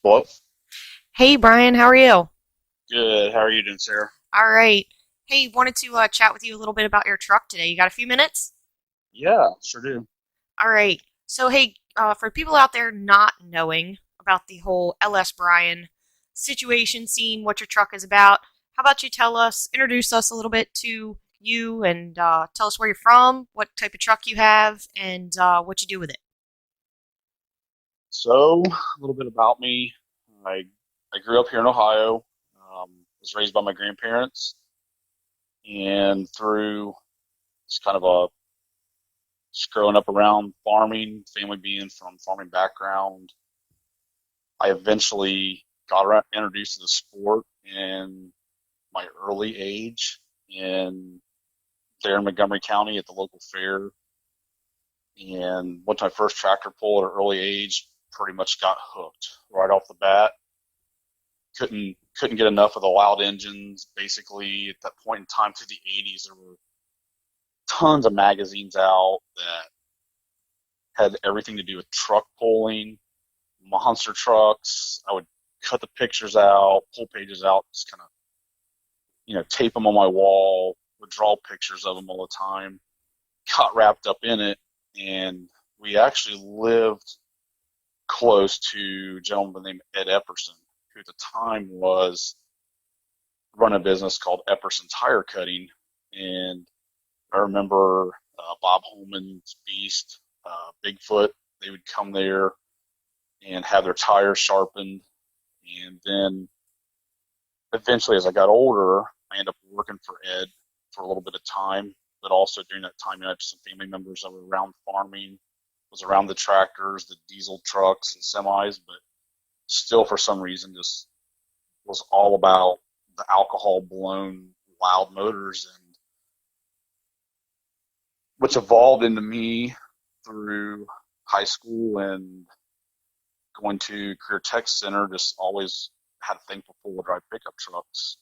Well, Hey Brian, how are you? good. How are you doing, Sarah? All right. Hey, wanted to chat with you a little bit about your truck today. You got a few minutes? Yeah, sure do. All right. So, hey, for people out there not knowing about the whole LS Bryan situation, seeing what your truck is about, how about you introduce us a little bit to you and tell us where you're from, what type of truck you have, and what you do with it. So, a little bit about me. I I grew up here in Ohio. Was raised by my grandparents, and through just kind of a just growing up around farming, family being from farming background, I eventually introduced to the sport in my early age in there in Montgomery County at the local fair, and went to my first tractor pull at an early age. Pretty much got hooked right off the bat. Couldn't get enough of the loud engines. Basically, at that point in time, through the '80s, there were tons of magazines out that had everything to do with truck pulling, monster trucks. I would cut the pictures out, pull pages out, just kind of tape them on my wall. Would draw pictures of them all the time. Got wrapped up in it, and we actually lived close to a gentleman named Ed Epperson, who at the time was running a business called Epperson Tire Cutting. And I remember Bob Holman's Beast, Bigfoot, they would come there and have their tires sharpened. And then eventually, as I got older, I ended up working for Ed for a little bit of time. But also during that time, I had some family members that were around farming, was around the tractors, the diesel trucks and semis, but still for some reason just was all about the alcohol blown loud motors, and which evolved into me through high school and going to career tech center. Just always had a thing for four-wheel drive pickup trucks.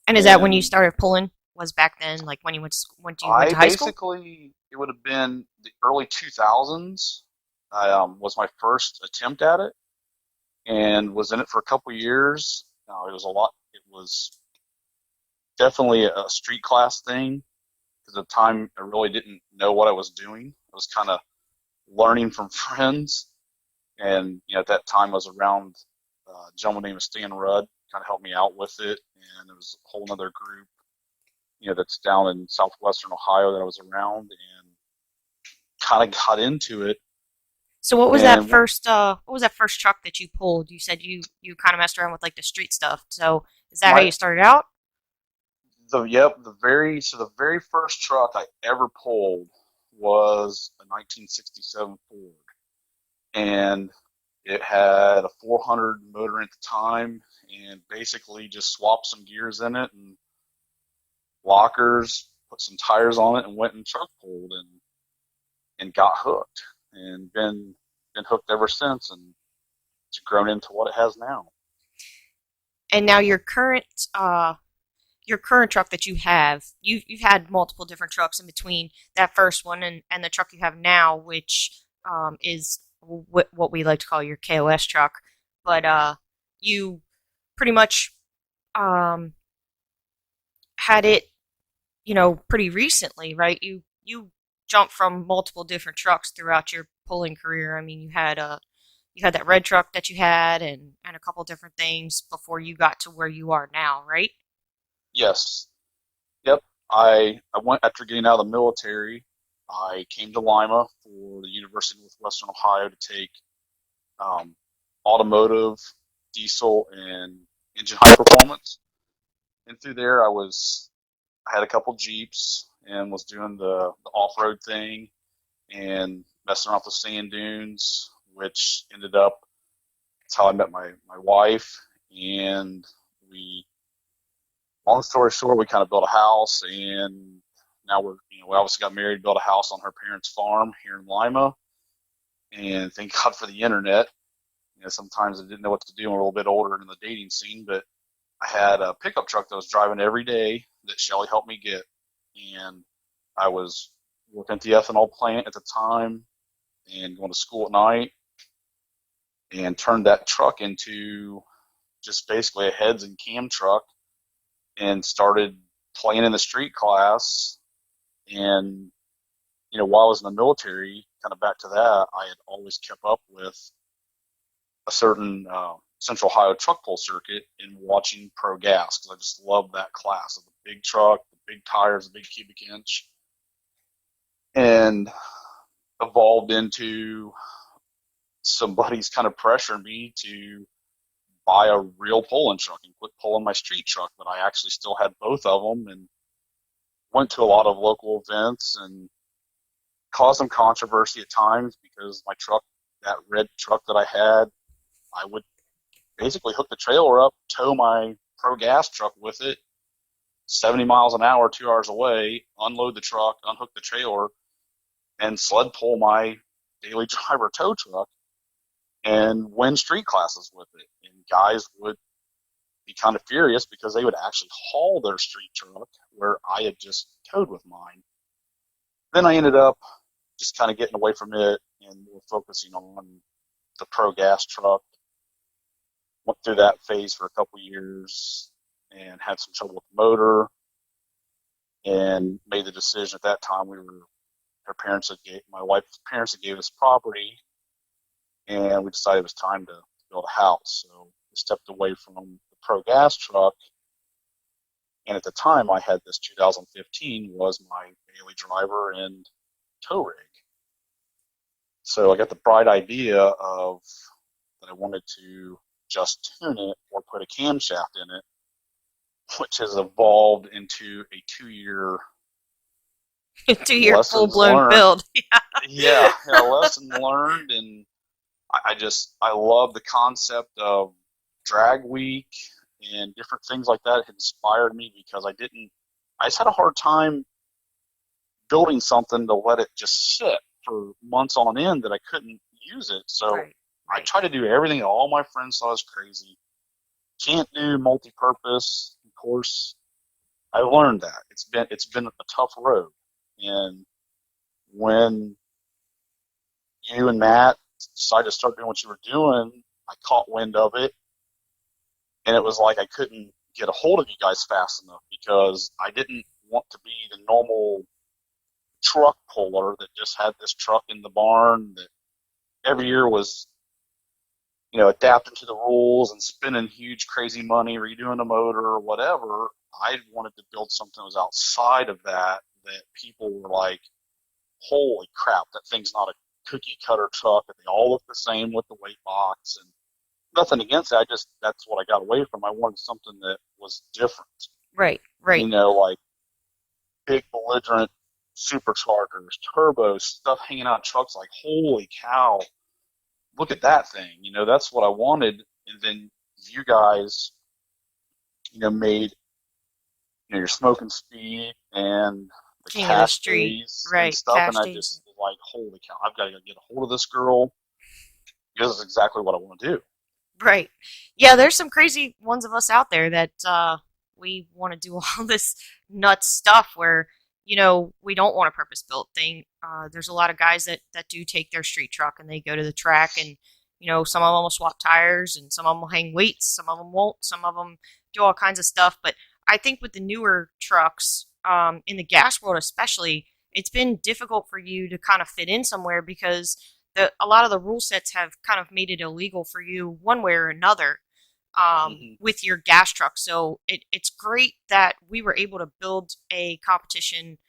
And is that when you And started pulling? Was back then, like when you went you went I to high school? basically, it would have been the early 2000s. I was my first attempt at it, and was in it for a couple years. It was a lot. It was definitely a street class thing, because at the time I really didn't know what I was doing. I was kind of learning from friends, and at that time I was around a gentleman named Stan Rudd, kind of helped me out with it, and there was a whole other group, that's down in southwestern Ohio that I was around, and kind of got into it. So what was that And first truck that you pulled? You said you kind of messed around with like the street stuff. So is that how my you started out? the very first truck I ever pulled was a 1967 Ford, and it had a 400 motor at the time, and basically just swapped some gears in it and lockers, put some tires on it, and went and truck pulled, and got hooked, and been hooked ever since, and it's grown into what it has now. And now your current truck that you have, you've had multiple different trucks in between that first one and the truck you have now, which is what we like to call your KOS truck. But you pretty much um, had it, pretty recently, right? You jumped from multiple different trucks throughout your pulling career. I mean, you had that red truck that you had and a couple different things before you got to where you are now, right? Yes, yep. I went after getting out of the military. I came to Lima for the University of Northwestern Ohio to take um, automotive, diesel, and engine high performance. And through there, I had a couple Jeeps and was doing the off road thing and messing around with the sand dunes, which ended up, that's how I met my wife. And we, long story short, we kind of built a house, and now we obviously got married, built a house on her parents' farm here in Lima. And thank God for the internet. Sometimes I didn't know what to do when we were a little bit older in the dating scene, but I had a pickup truck that I was driving every day that Shelly helped me get. And I was working at the ethanol plant at the time and going to school at night. and turned that truck into just basically a heads and cam truck, and started playing in the street class. And while I was in the military, kind of back to that, I had always kept up with a certain Central Ohio truck pull circuit and watching pro gas because I just loved that class of the big truck, the big tires, the big cubic inch, and evolved into somebody's kind of pressuring me to buy a real pulling truck and quit pulling my street truck. But I actually still had both of them and went to a lot of local events and caused some controversy at times because my truck, that red truck that I had, I would basically hook the trailer up, tow my pro gas truck with it, 70 miles an hour, 2 hours away, unload the truck, unhook the trailer, and sled pull my daily driver tow truck and win street classes with it. And guys would be kind of furious because they would actually haul their street truck where I had just towed with mine. Then I ended up just kind of getting away from it and more focusing on the pro gas truck. Went through that phase for a couple years and had some trouble with the motor, and made the decision at that time. My wife's parents had gave us property, and we decided it was time to build a house. So we stepped away from the pro gas truck, and at the time I had this 2015 was my daily driver and tow rig. So I got the bright idea of that I wanted to just tune it or put a camshaft in it, which has evolved into a 2 year 2 year full lessons blown learned. build. Yeah, lesson learned, and I love the concept of drag week and different things like that. It inspired me because I just had a hard time building something to let it just sit for months on end that I couldn't use it. So Right, I right. try to do everything that all my friends thought was crazy. Can't do multi-purpose. Of course, I learned that. It's been a tough road. And when you and Matt decided to start doing what you were doing, I caught wind of it, and it was like I couldn't get a hold of you guys fast enough because I didn't want to be the normal truck puller that just had this truck in the barn that every year was, adapting to the rules and spending huge crazy money redoing the motor or whatever. I wanted to build something that was outside of that people were like, holy crap, that thing's not a cookie cutter truck, and they all look the same with the weight box. And nothing against it, that's what I got away from. I wanted something that was different, Right, right. like big belligerent superchargers, turbos, stuff hanging out of trucks, like holy cow, look at that thing. That's what I wanted. And then you guys, made, your smoking speed and the King of the cash street. days and Right, stuff. And cash I days. just was like, holy cow, I've got to get a hold of this girl. This is exactly what I want to do. Right. Yeah, there's some crazy ones of us out there that we want to do all this nuts stuff where, we don't want a purpose built thing. There's a lot of guys that do take their street truck and they go to the track and, some of them will swap tires and some of them will hang weights, some of them won't, some of them do all kinds of stuff. But I think with the newer trucks, in the gas world especially, it's been difficult for you to kind of fit in somewhere because a lot of the rule sets have kind of made it illegal for you one way or another Hmm. with your gas truck. So it's great that we were able to build a competition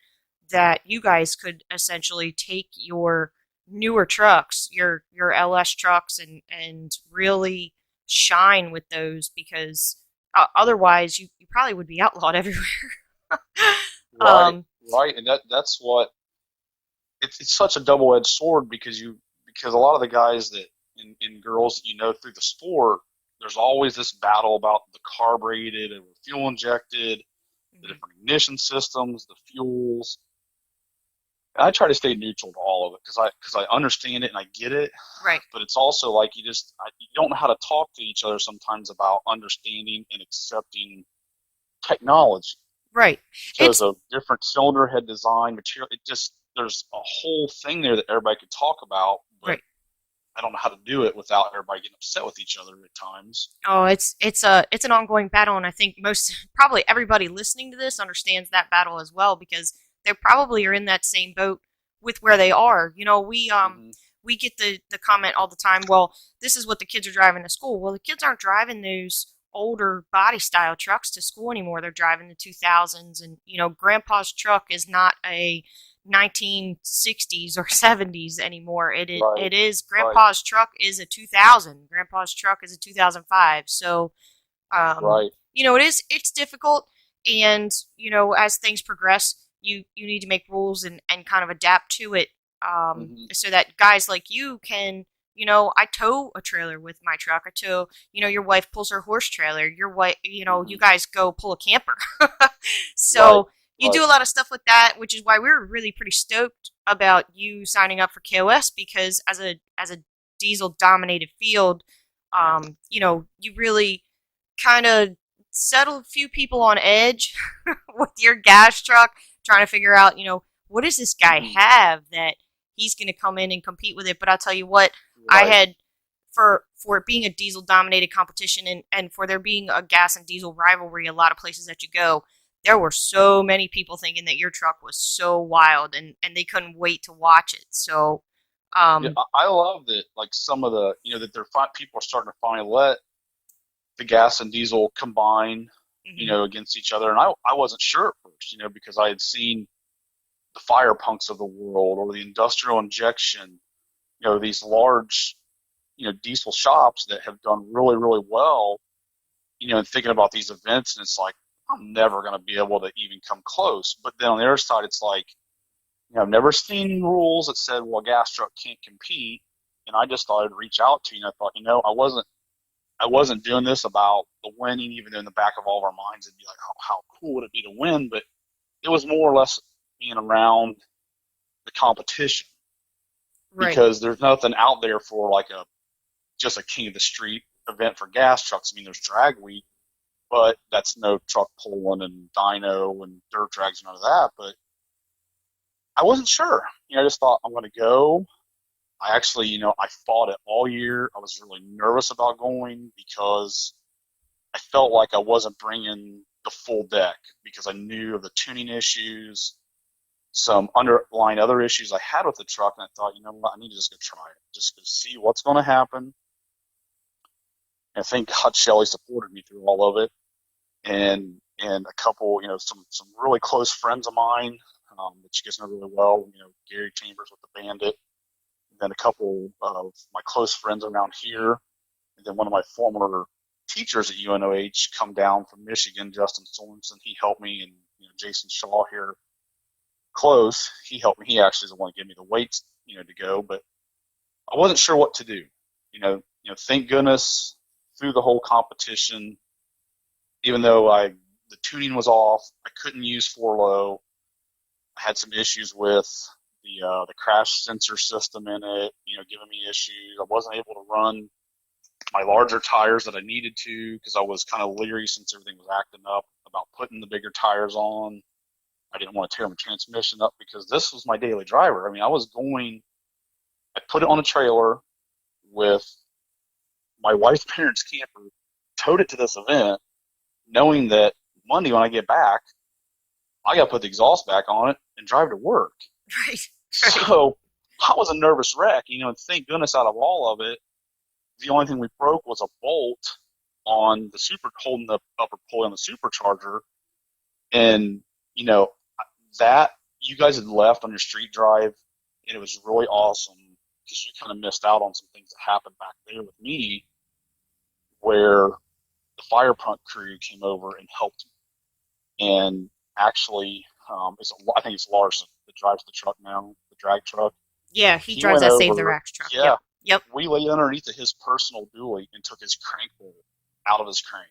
that you guys could essentially take your newer trucks, your LS trucks, and really shine with those because otherwise you probably would be outlawed everywhere. Right, um, right, and that's what it's such a double-edged sword because a lot of the guys that in girls through the sport, there's always this battle about the carbureted and fuel injected, the mhm. different ignition systems, the fuels. And I try to stay neutral to all of it because I understand it and I get it, Right, but it's also like you don't know how to talk to each other sometimes about understanding and accepting technology right. because It's of different cylinder head design material. It just there's a whole thing there that everybody could talk about, but right. I don't know how to do it without everybody getting upset with each other at times. Oh, it's an ongoing battle, and I think most probably everybody listening to this understands that battle as well because they probably are in that same boat with where they are. You know, Hmm. we get the comment all the time. Well, this is what the kids are driving to school. Well, the kids aren't driving those older body style trucks to school anymore. They're driving the 2000s, and you know, Grandpa's truck is not a 1960s or 70s anymore. Right, it is right, Grandpa's truck is a 2000. Grandpa's truck is a 2005. So, right. you know, it's difficult, and you know, as things progress, you need to make rules and kind of adapt to it, Hmm. so that guys like you can. You know, I tow a trailer with my truck. I tow, you know, your wife pulls her horse trailer. Your wife, you know, you Hmm. guys go pull a camper. Right, So you right. do a lot of stuff with that, which is why we were really pretty stoked about you signing up for KOS because as a diesel dominated field, you know, you really kind of settle a few people on edge with your gas truck, trying to figure out, you know, what does this guy Hmm. have that he's going to come in and compete with it. But I'll tell you what, I Right. had for it being a diesel dominated competition and for there being a gas and diesel rivalry, a lot of places that you go, there were so many people thinking that your truck was so wild and they couldn't wait to watch it. So, Yeah, um, I love that. Like some of the, that people are starting to finally let the gas and diesel combine, mhm. against each other. And I wasn't sure at first, because I had seen the fire punks of the world or the industrial injection, these large, diesel shops that have done really, really well, and thinking about these events, and it's like, I'm never going to be able to even come close. But then on the other side, it's like, I've never seen rules that said, well, a gas truck can't compete. And I just thought I'd reach out to you. And I thought, I wasn't doing this about the winning, even though in the back of all of our minds it'd be like, oh, how cool would it be to win? But it was more or less being around the competition Right. because there's nothing out there for like a just a king of the street event for gas trucks. I mean, there's drag week, but that's no truck pulling and dyno and dirt drags and none of that. But I wasn't sure. I just thought I'm going to go. I actually, I fought it all year. I was really nervous about going because I felt like I wasn't bringing the full deck because I knew of the tuning issues, some underlying other issues I had with the truck, and I thought, you know what, I need to just go try it, just go see what's going to happen. And thank God Shelly supported me through all of it, and a couple, some really close friends of mine that you guys know really well, Gary Chambers with the Bandit, and then a couple of my close friends around here, and then one of my former teachers at UNOH come down from Michigan, Justin Sorensen. He helped me, and Jason Shaw here, close. He helped me. He actually is the one who gave me the weights, to go. But I wasn't sure what to do. Thank goodness through the whole competition, even though the tuning was off, I couldn't use four low. I had some issues with the crash sensor system in it, giving me issues. I wasn't able to run my larger tires that I needed to because I was kind of leery since everything was acting up about putting the bigger tires on. I didn't want to tear my transmission up because this was my daily driver. I mean, I put it on a trailer with my wife's parents' camper, towed it to this event, knowing that Monday when I get back, I got to put the exhaust back on it and drive to work. Right. Right. So I was a nervous wreck, and thank goodness out of all of it, the only thing we broke was a bolt on the super, holding the upper pulley on the supercharger. And, you know, that you guys had left on your street drive, and it was really awesome because you kind of missed out on some things that happened back there with me where the fire pump crew came over and helped me. And actually, I think it's Larson that drives the truck now, the drag truck. Yeah, he He drives went that Save the over, Racks truck. yeah, Yep. Yep. we lay underneath of his personal dually and took his crank bolt out of his crank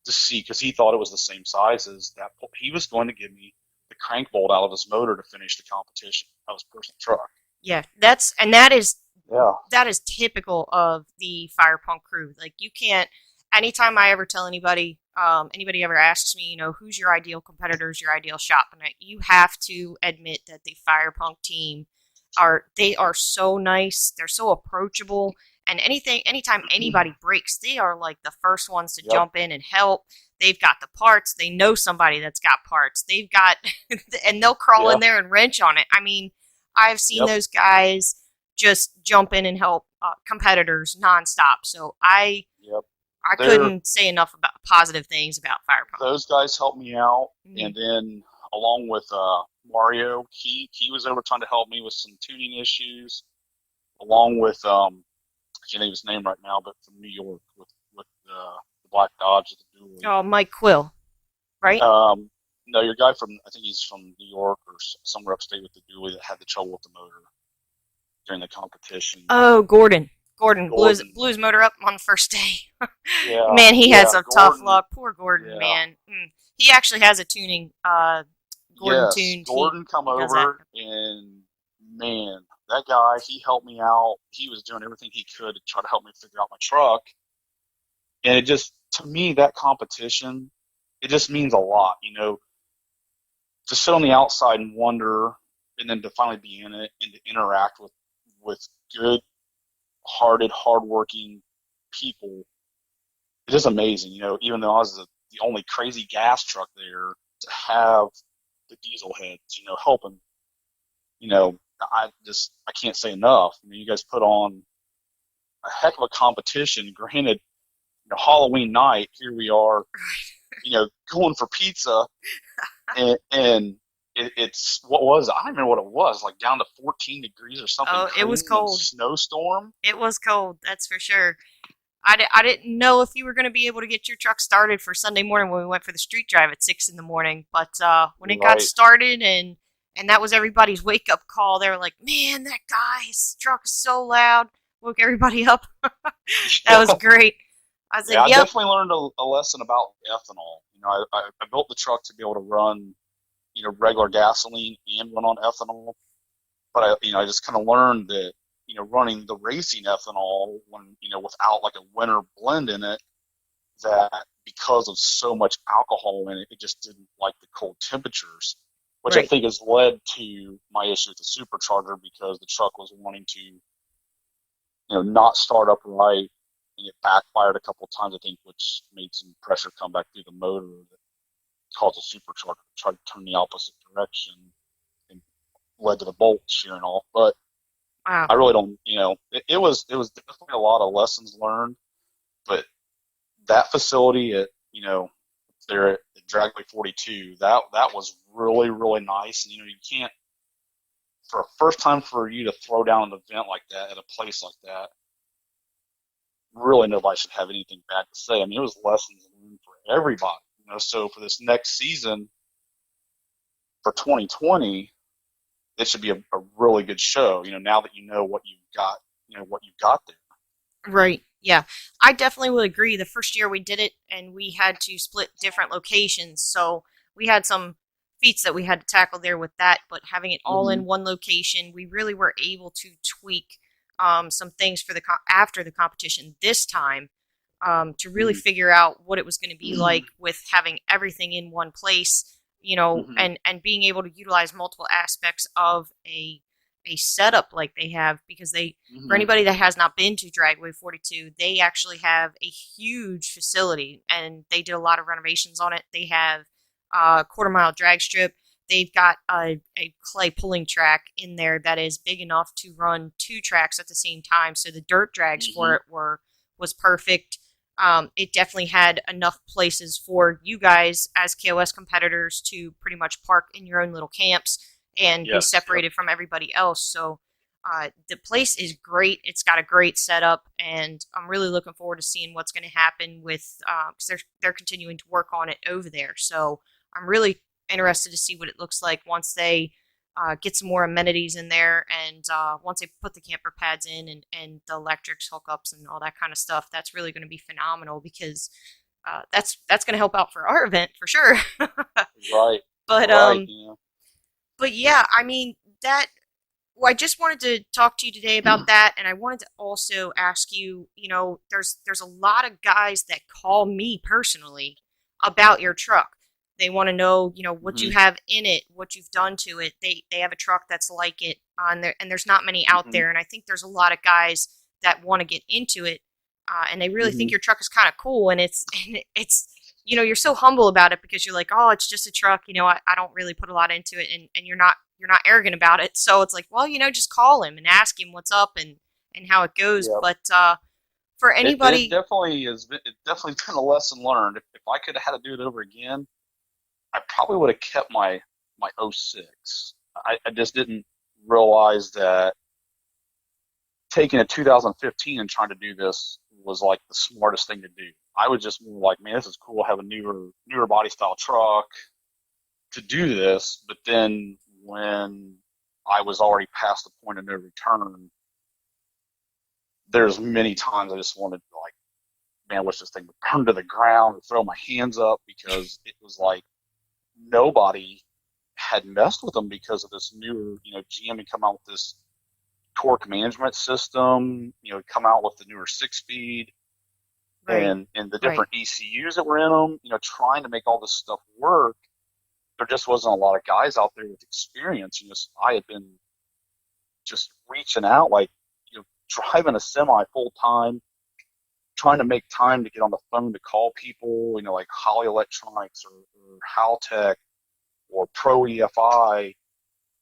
to see because he thought it was the same size as that. He was going to give me the crank bolt out of his motor to finish the competition of his personal truck. Yeah, that's and that is Yeah. that is typical of the fire punk crew. Like you can't. Anytime I ever tell anybody, anybody ever asks me, you know, who's your ideal competitors, your ideal shop, and you have to admit that the fire punk team they are so nice. They're so approachable. And anytime anybody breaks, they are like the first ones to Yep. jump in and help. They've got the parts. They know somebody that's got parts. They've got, and they'll crawl in Yeah. there and wrench on it. I mean, I've seen Yep. those guys just jump in and help competitors nonstop. So Yep. I They're couldn't say enough about positive things about Fire Pump. those guys helped me out, Mm-hmm. and then along with Mario, he was over trying to help me with some tuning issues, along with I can't think of his name right now, but from New York with the Black Dodge, the dually. Oh, Mike Quill, right? No, your guy from I think he's from New York or somewhere upstate with the dually that had the trouble with the motor during the competition. Oh, Gordon. Gordon Gordon. blew his motor up on the first day. Yeah, Man, he had yeah, some tough Gordon. luck. Poor Gordon, Yeah, man. He actually has a tuning. Gordon yes, tuned. Gordon come He does that. over and man, that guy, he helped me out. He was doing everything he could to try to help me figure out my truck. And it just, to me, that competition, it just means a lot, to sit on the outside and wonder, and then to finally be in it and to interact with good-hearted, hardworking people. It is amazing, even though I was the only crazy gas truck there, to have the diesel heads, helping. I can't say enough. I mean, you guys put on a heck of a competition. Granted, Halloween night, here we are, going for pizza, and it's what was it? I don't remember what it was, like down to 14 degrees or something Oh, it was crazy and cold. snowstorm. It was cold, that's for sure. I didn't know if you were going to be able to get your truck started for Sunday morning when we went for the street drive at 6 in the morning. But when it got Right. started and that was everybody's wake up call, they were like, man, that guy's truck is so loud. Woke everybody up. That was Yeah. great. I Yeah, said, I yep. definitely learned a lesson about ethanol. I built the truck to be able to run, regular gasoline and run on ethanol. But I just kind of learned that, running the racing ethanol when, without like a winter blend in it, that because of so much alcohol in it, it just didn't like the cold temperatures, which I Right. think has led to my issue with the supercharger because the truck was wanting to, not start up right, and it backfired a couple of times, I think, which made some pressure come back through the motor that caused the supercharger to try to turn the opposite direction and led to the bolt shearing off. But Wow. I really don't, it was definitely a lot of lessons learned, but that facility at, there at Dragway 42, that was really, really nice. And, you can't, for a first time for you to throw down an event like that at a place like that, really nobody should have anything bad to say. I mean, it was lessons learned for everybody, so for this next season for 2020, it should be a really good show, now that you know what you've got, what you've got there. Right. Yeah. I definitely would agree. The first year we did it and we had to split different locations. So we had some feats that we had to tackle there with that, but having it all Mm-hmm. in one location, we really were able to tweak some things for the after the competition this time to really figure out what it was going to be Mm-hmm. like with having everything in one place, Mm-hmm. and being able to utilize multiple aspects of a setup like they have because they for Mm-hmm. anybody that has not been to Dragway 42, they actually have a huge facility and they did a lot of renovations on it. They have a quarter-mile drag strip. They've got a clay pulling track in there that is big enough to run two tracks at the same time. So the dirt drags Mm-hmm. for it was perfect. It definitely had enough places for you guys as KOS competitors to pretty much park in your own little camps and be Yes. Yep. separated from everybody else. So the place is great. It's got a great setup, and I'm really looking forward to seeing what's going to happen with because they're continuing to work on it over there. So I'm really interested to see what it looks like once they get some more amenities in there, and once they put the camper pads in and the electrics hookups and all that kind of stuff. That's really going to be phenomenal because that's going to help out for our event for sure. Right. but Right. um, but yeah, I mean that. Well, I just wanted to talk to you today about that, and I wanted to also ask you. There's a lot of guys that call me personally about your truck. They want to know, you know, what you Hmm. have in it, what you've done to it. They have a truck that's like it on there, and there's not many out Hmm. there. And I think there's a lot of guys that want to get into it, and they really think Hmm. your truck is kind of cool. And it's you know, you're so humble about it because you're like, oh, it's just a truck. You know, I don't really put a lot into it, and you're not arrogant about it. So it's like, well, you know, just call him and ask him what's up and how it goes. Yeah. But for It anybody, definitely is. It definitely been a lesson learned. If I could have had to do it over again, I probably would have kept my '06. I just didn't realize that taking a 2015 and trying to do this was like the smartest thing to do. I was just more like, man, this is cool. Have a newer body style truck to do this. But then when I was already past the point of no return, there's many times I just wanted to like, man, I wish this thing would burn to the ground and throw my hands up because it was like nobody had messed with them because of this newer, GM had come out with this torque management system, come out with the newer 6 speed right, and the right, different ECUs that were in them, trying to make all this stuff work. There just wasn't a lot of guys out there with experience. I had been just reaching out, like, driving a semi full time, trying to make time to get on the phone to call people, like Holly Electronics or Haltech or Pro EFI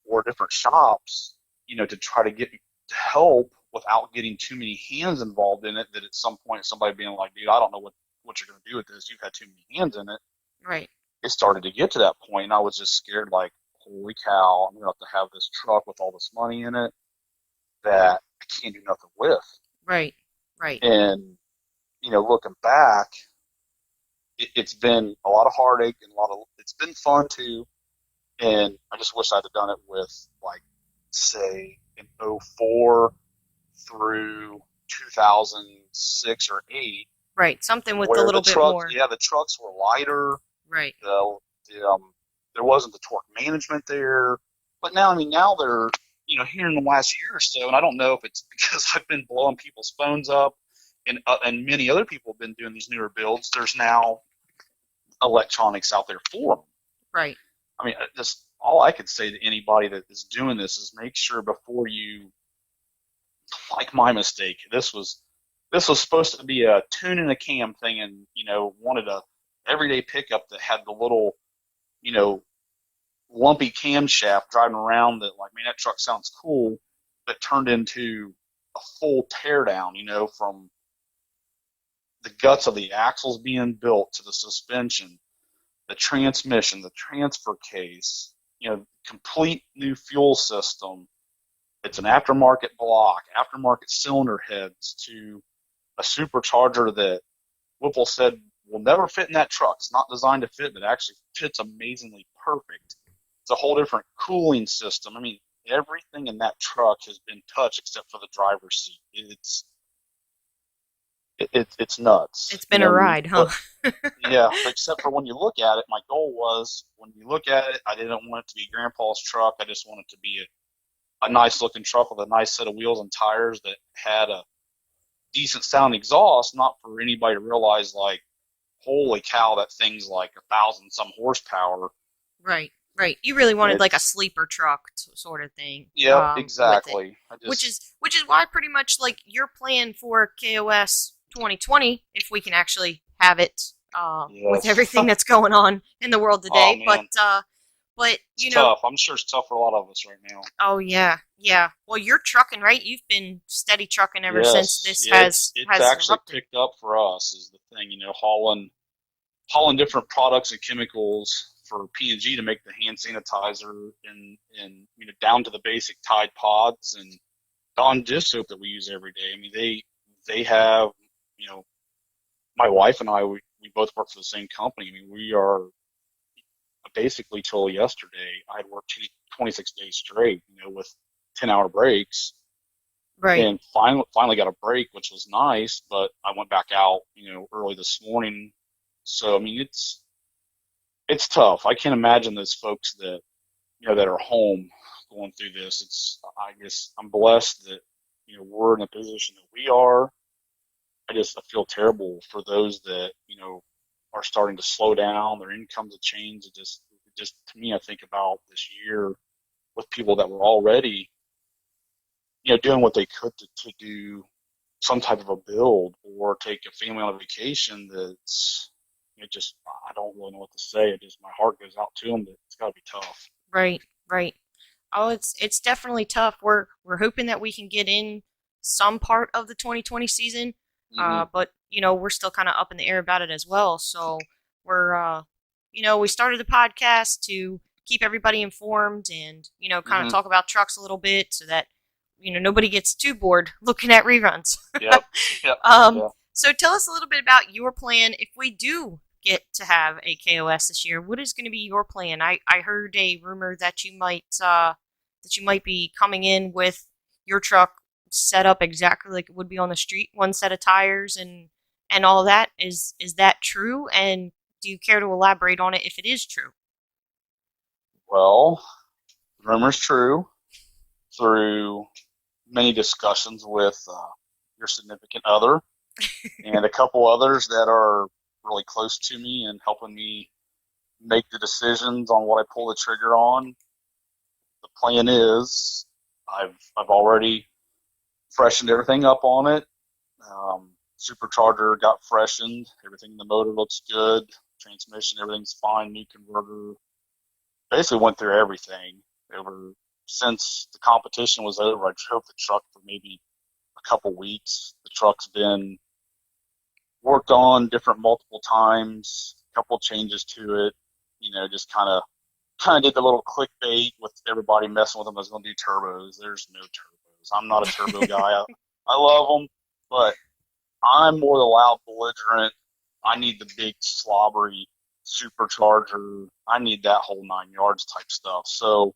or different shops, to try to get help without getting too many hands involved in it. That at some point somebody being like, dude, I don't know what you're going to do with this. You've had too many hands in it. right, It started to get to that point, and I was just scared, like, holy cow, I'm going to have this truck with all this money in it that I can't do nothing with. right, right. And, looking back, it's been a lot of heartache and it's been fun too. And I just wish I'd have done it with, like, say, in '04 through 2006 or 8, Right. Something with a where little bit more. the trucks were lighter. Right. The there wasn't the torque management there. But now, I mean, now they're, here in the last year or so, and I don't know if it's because I've been blowing people's phones up, and many other people have been doing these newer builds. There's now electronics out there for them. Right. I mean, just all I could say to anybody that is doing this is make sure before you, like my mistake, this was supposed to be a tune and a cam thing, and wanted a everyday pickup that had the little, you know lumpy camshaft driving around. That, like, man, that truck sounds cool, but turned into a full teardown, from the guts of the axles being built to the suspension, the transmission, the transfer case, complete new fuel system. It's an aftermarket block, aftermarket cylinder heads to a supercharger that Whipple said will never fit in that truck. It's not designed to fit, but it actually fits amazingly perfect. It's a whole different cooling system. I mean, everything in that truck has been touched except for the driver's seat. It's nuts. It's been a ride, huh? But yeah, except for when you look at it, my goal was, when you look at it, I didn't want it to be Grandpa's truck. I just wanted it to be a nice looking truck with a nice set of wheels and tires that had a decent sound exhaust, not for anybody to realize, like, holy cow, that thing's like 1,000 some horsepower. Right. Right. You really wanted like a It's sleeper truck sort of thing Yep, with it. exactly. I just Which is why pretty much like your plan for KOS 2020, if we can actually have it with Yes. everything that's going on in the world Oh today. man, But it's you know, tough. I'm sure it's tough for a lot of us right now. oh yeah, yeah. Well, you're trucking, right? You've been steady trucking ever since Yes, this it's has actually erupted. picked up for us is the thing. Hauling different products and chemicals for P&G to make the hand sanitizer, and down to the basic Tide pods and Dawn dish soap that we use every day. I mean, they have, you know my wife and I, we both work for the same company. I mean, we are basically, till yesterday, I had worked 26 days straight, with 10-hour breaks, Right. and finally got a break, which was nice. But I went back out, early this morning. So I mean, it's tough. I can't imagine those folks that that are home going through this. I guess I'm blessed that we're in the position that we are. I feel terrible for those that are starting to slow down. Their incomes have changed. It just to me, I think about this year with people that were already, doing what they could to do some type of a build or take a family on a vacation. That's it just I don't really know what to say. It just my heart goes out to them. That it's got to be tough. Right, right. Oh, it's definitely tough. We're hoping that we can get in some part of the 2020 season, Hmm. but we're still kind of up in the air about it as well. So we're we started the podcast to keep everybody informed and kind of Hmm. talk about trucks a little bit so that nobody gets too bored looking at reruns. Yep. Yep. Yeah. So tell us a little bit about your plan if we do get to have a KOS this year. What is going to be your plan? I heard a rumor that you might be coming in with your truck set up exactly like it would be on the street, one set of tires and all that. Is that true? And do you care to elaborate on it if it is true? Well, rumor's true through many discussions with your significant other and a couple others that are really close to me and helping me make the decisions on what I pull the trigger on. The plan is I've already freshened everything up on it. Supercharger got freshened. Everything in the motor looks good. Transmission, everything's fine. New converter. Basically went through everything. Over since the competition was over, I drove the truck for maybe a couple weeks. The truck's been worked on different multiple times, a couple changes to it. Just kind of did the little clickbait with everybody messing with them. I was going to do turbos. There's no turbos. I'm not a turbo guy. I love them, but I'm more the loud belligerent. I need the big slobbery supercharger. I need that whole 9 yards type stuff. So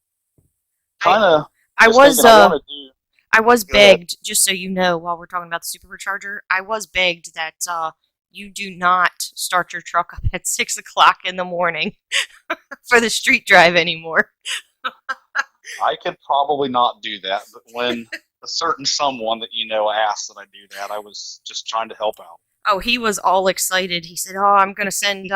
I kind of I just was thinking I want to do. I was Go ahead. begged, just so you know, while we're talking about the supercharger, I was begged that you do not start your truck up at 6 o'clock in the morning for the street drive anymore. I could probably not do that, but when a certain someone that asked that I do that, I was just trying to help out. Oh, he was all excited. He said, "Oh, I'm gonna send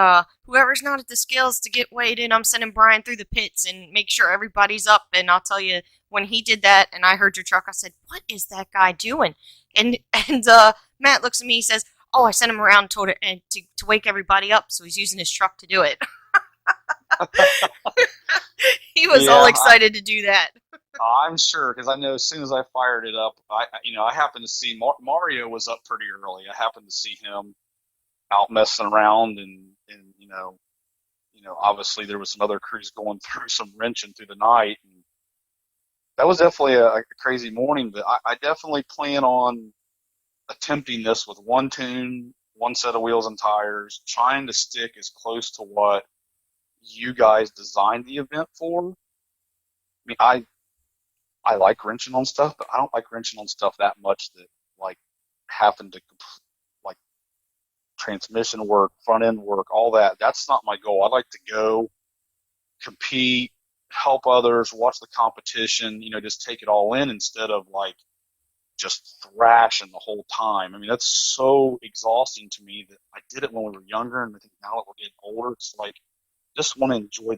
whoever's not at the scales to get weighed in. I'm sending Brian through the pits and make sure everybody's up." And I'll tell you, when he did that, and I heard your truck, I said, "What is that guy doing?" And Matt looks at me. He says, "Oh, I sent him around and told it and to wake everybody up, so he's using his truck to do it." He was all Yeah, excited to do that. I'm sure because I know as soon as I fired it up, I happened to see Mario was up pretty early. I happened to see him out messing around, and obviously there was some other crews going through some wrenching through the night, and that was definitely a crazy morning. But I definitely plan on attempting this with one tune, one set of wheels and tires, trying to stick as close to what you guys designed the event for. I mean, I like wrenching on stuff, but I don't like wrenching on stuff that much that like having to like transmission work, front end work, all that. That's not my goal. I'd like to go compete, help others, watch the competition, just take it all in instead of like just thrashing the whole time. I mean, that's so exhausting to me that I did it when we were younger, and I think now that we're getting older, it's like just want to enjoy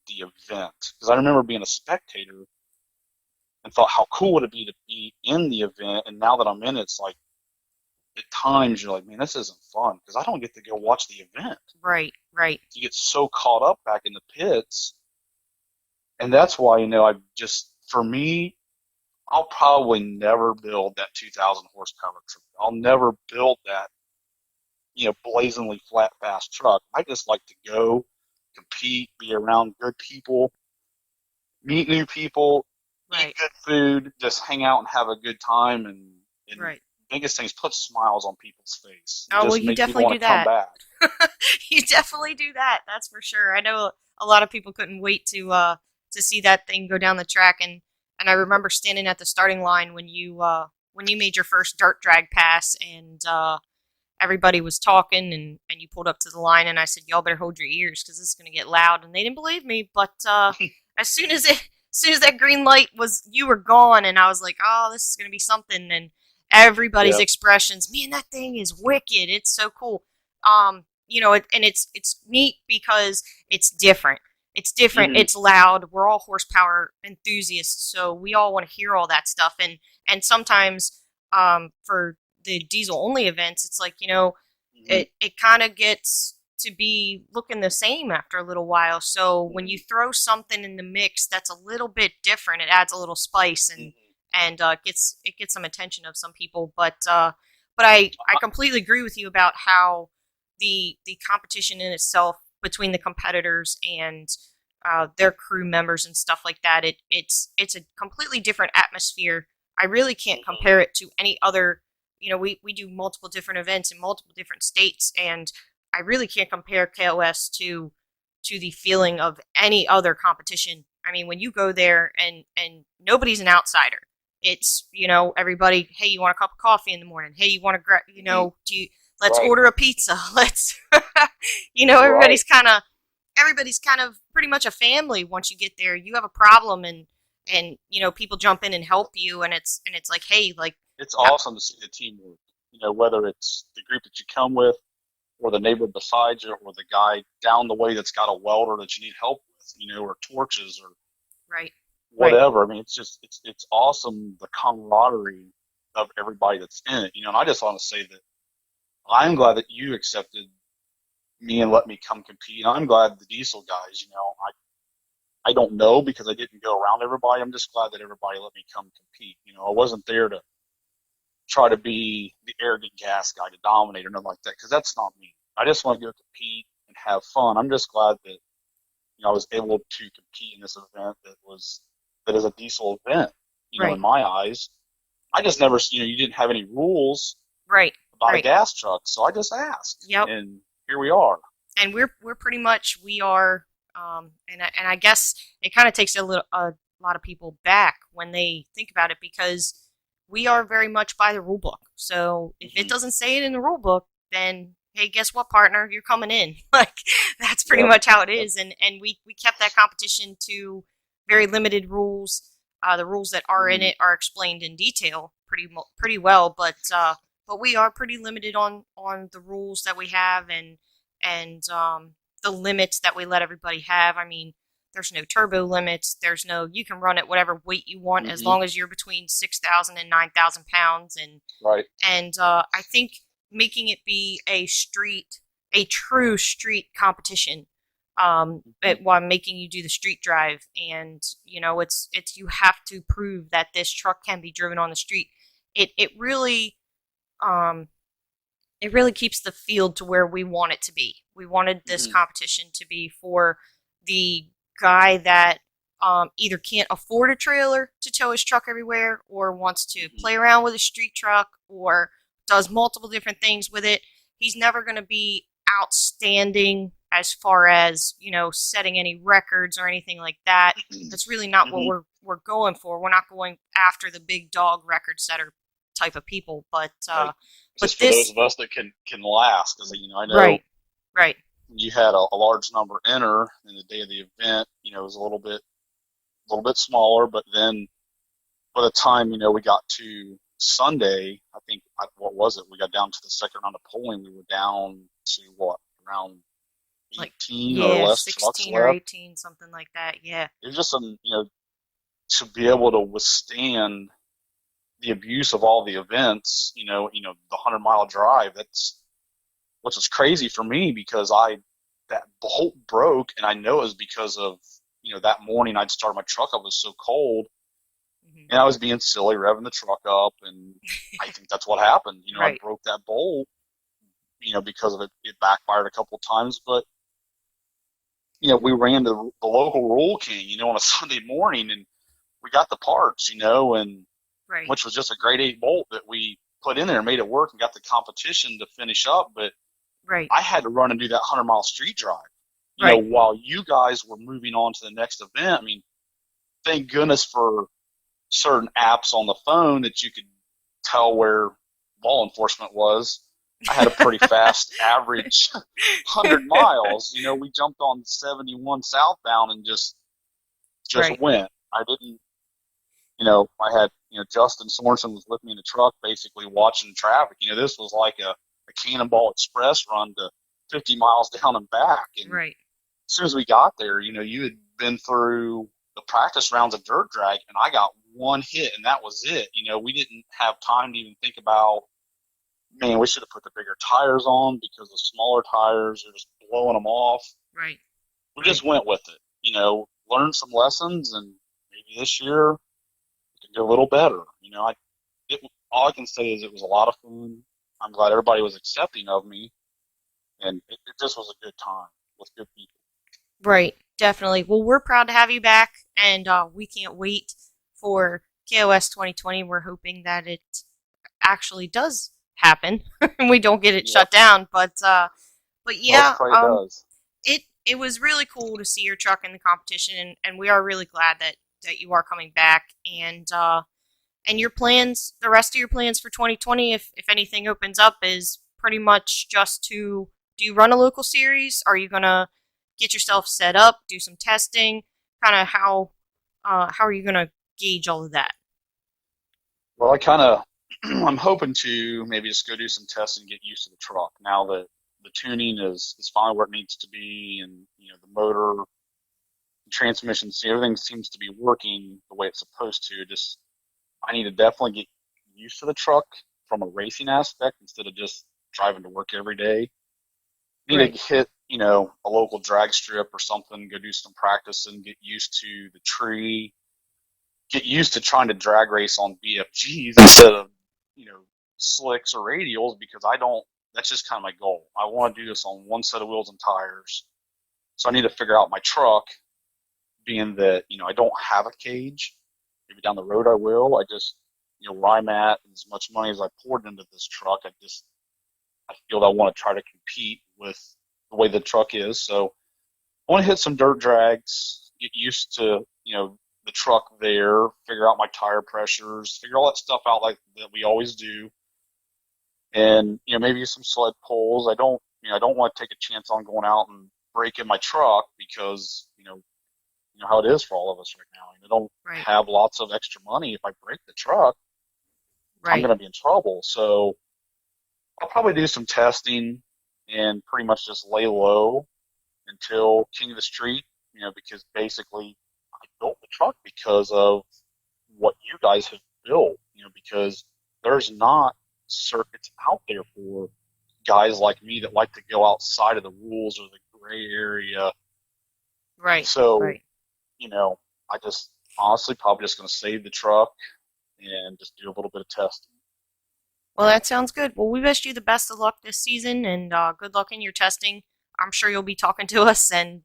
the event. Because I remember being a spectator and thought, how cool would it be to be in the event? And now that I'm in it, it's like at times you're like, man, this isn't fun because I don't get to go watch the event. Right, right. You get so caught up back in the pits, and that's why I just for me, I'll probably never build that 2,000 horsepower truck. I'll never build that blazingly flat fast truck. I just like to go compete, be around good people, meet new people, eat Right, good food, just hang out and have a good time, and right. biggest thing is put smiles on people's face. Oh, well, Just you make people definitely do want to come that. back. You definitely do that. That's for sure. I know a lot of people couldn't wait to see that thing go down the track, and I remember standing at the starting line when you made your first dirt drag pass, and everybody was talking, and you pulled up to the line, and I said, "Y'all better hold your ears because this is gonna get loud." And they didn't believe me, but as soon as that green light was, you were gone, and I was like, "Oh, this is gonna be something." And everybody's Yep. expressions, man, that thing is wicked. It's so cool. and it's neat because it's different. It's different. Hmm. It's loud. We're all horsepower enthusiasts, so we all want to hear all that stuff. And sometimes, for the diesel only events, it's like Hmm. it kind of gets to be looking the same after a little while. So when you throw something in the mix that's a little bit different, it adds a little spice and gets some attention of some people. But I completely agree with you about how the competition in itself between the competitors and their crew members and stuff like that. It's a completely different atmosphere. I really can't Hmm. compare it to any other. We do multiple different events in multiple different states, and I really can't compare KOS to the feeling of any other competition. I mean, when you go there and nobody's an outsider. It's everybody. Hey, you want a cup of coffee in the morning? Hey, you want to Hmm. do you? Let's Right. order a pizza. Let's Right. everybody's kind of pretty much a family once you get there. You have a problem and people jump in and help you and it's like, hey, like, It's yeah, awesome to see the teamwork. Whether it's the group that you come with, or the neighbor beside you, or the guy down the way that's got a welder that you need help with, or torches or right, right, whatever. I mean, it's awesome, the camaraderie of everybody that's in it. And I just want to say that I'm glad that you accepted me and let me come compete. And I'm glad the diesel guys, I don't know because I didn't go around everybody. I'm just glad that everybody let me come compete. I wasn't there to try to be the arrogant gas guy to dominate or nothing like that, because that's not me. I just want to go compete and have fun. I'm just glad that I was able to compete in this event that is a diesel event. In right, my eyes, I just never, you didn't have any rules right, about a right. gas truck, so I just asked, Yep. and here we are. And we're pretty much we are, and I guess it kind of takes a lot of people back when they think about it because we are very much by the rule book. So if it Hmm. doesn't say it in the rule book, then hey, guess what, partner? You're coming in. Like, that's pretty Yep. much how it Yep. is. And we kept that competition to very limited rules. The rules that are in Hmm. it are explained in detail pretty well, but we are pretty limited on the rules that we have and the limits that we let everybody have. I mean, there's no turbo limits. There's no, you can run at whatever weight you want as Hmm. long as you're between 6,000 and 9,000 pounds. Right. And I think making it be a true street competition, Hmm. while making you do the street drive, and it's you have to prove that this truck can be driven on the street. It really um, it really keeps the field to where we want it to be. We wanted this Hmm. competition to be for the guy that either can't afford a trailer to tow his truck everywhere, or wants to Hmm. play around with a street truck, or does multiple different things with it. He's never going to be outstanding as far as setting any records or anything like that. That's really not what Hmm. we're going for. We're not going after the big dog record setter type of people, but Right. but Just for those this of us that can last, because I know right, right, you had a large number enter in the day of the event. It was a little bit smaller, but then by the time we got to Sunday, I think what was it? We got down to the second round of polling. We were down to what, around like 18 or yeah, less trucks 16 or left. 18, something like that. Yeah, It was just to be able to withstand the abuse of all the events. The 100-mile drive. That's which was crazy for me because that bolt broke, and I know it was because of that morning I'd started my truck up. It was so cold, hmm and I was being silly revving the truck up, and I think that's what happened. I right, broke that bolt, because of it. It backfired a couple of times, but we ran to the local Roll King, on a Sunday morning, and we got the parts, and right, which was just a grade 8 bolt that we put in there, made it work, and got the competition to finish up. But right, I had to run and do that 100-mile street drive, right, while you guys were moving on to the next event. I mean, thank goodness for certain apps on the phone that you could tell where law enforcement was. I had a pretty fast average 100 miles. We jumped on 71 southbound and just right, went. I didn't, I had, Justin Sorensen was with me in the truck basically watching traffic. This was like a Cannonball Express run to 50 miles down and back. And Right. as soon as we got there, you had been through the practice rounds of dirt drag, and I got one hit, and that was it. We didn't have time to even think about, man, we should have put the bigger tires on because the smaller tires are just blowing them off. Right. We Right. just went with it, learned some lessons, and maybe this year we can do a little better. All I can say is it was a lot of fun. I'm glad everybody was accepting of me, and it just was a good time with good people. Right. Definitely. Well, we're proud to have you back, and we can't wait for KOS 2020. We're hoping that it actually does happen and we don't get it Yep. shut down. But Well, let's yeah, pray it does. it was really cool to see your truck in the competition, and we are really glad that you are coming back, and your plans, the rest of your plans for 2020, if anything opens up, is pretty much just to do you run a local series? Are you gonna get yourself set up, do some testing? Kind of how are you gonna gauge all of that? Well, I'm hoping to maybe just go do some tests and get used to the truck now that the tuning is finally where it needs to be, and the motor, the transmission, see everything seems to be working the way it's supposed to. Just I need to definitely get used to the truck from a racing aspect instead of just driving to work every day. Need Right. to hit, a local drag strip or something, go do some practice and get used to the tree, get used to trying to drag race on BFGs instead of, you know, slicks or radials because that's just kind of my goal. I want to do this on one set of wheels and tires. So I need to figure out my truck, being that, I don't have a cage. Maybe down the road I will. I just, where I'm at, as much money as I poured into this truck, I feel that I want to try to compete with the way the truck is. So I want to hit some dirt drags, get used to, the truck there, figure out my tire pressures, figure all that stuff out like that we always do. And, maybe some sled pulls. I don't want to take a chance on going out and breaking my truck because, how it is for all of us right now. I don't Right. have lots of extra money. If I break the truck, I'm Right. going to be in trouble. So I'll probably do some testing and pretty much just lay low until King of the Street, because basically I built the truck because of what you guys have built, because there's not circuits out there for guys like me that like to go outside of the rules or the gray area. Right. So, Right. I just honestly probably just going to save the truck and just do a little bit of testing. Well, that sounds good. Well, we wish you the best of luck this season, and good luck in your testing. I'm sure you'll be talking to us, Yep.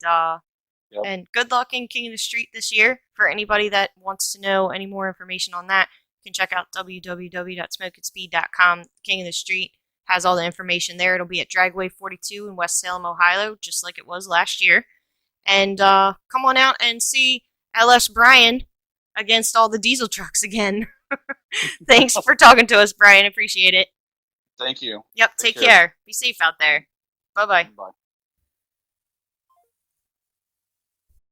and good luck in King of the Street this year. For anybody that wants to know any more information on that, you can check out www.smokeitspeed.com. King of the Street has all the information there. It'll be at Dragway 42 in West Salem, Ohio, just like it was last year. And come on out and see LS Bryan against all the diesel trucks again. Thanks for talking to us, Brian. Appreciate it. Thank you. Yep, Take take care. care. Be safe out there. Bye bye. Bye.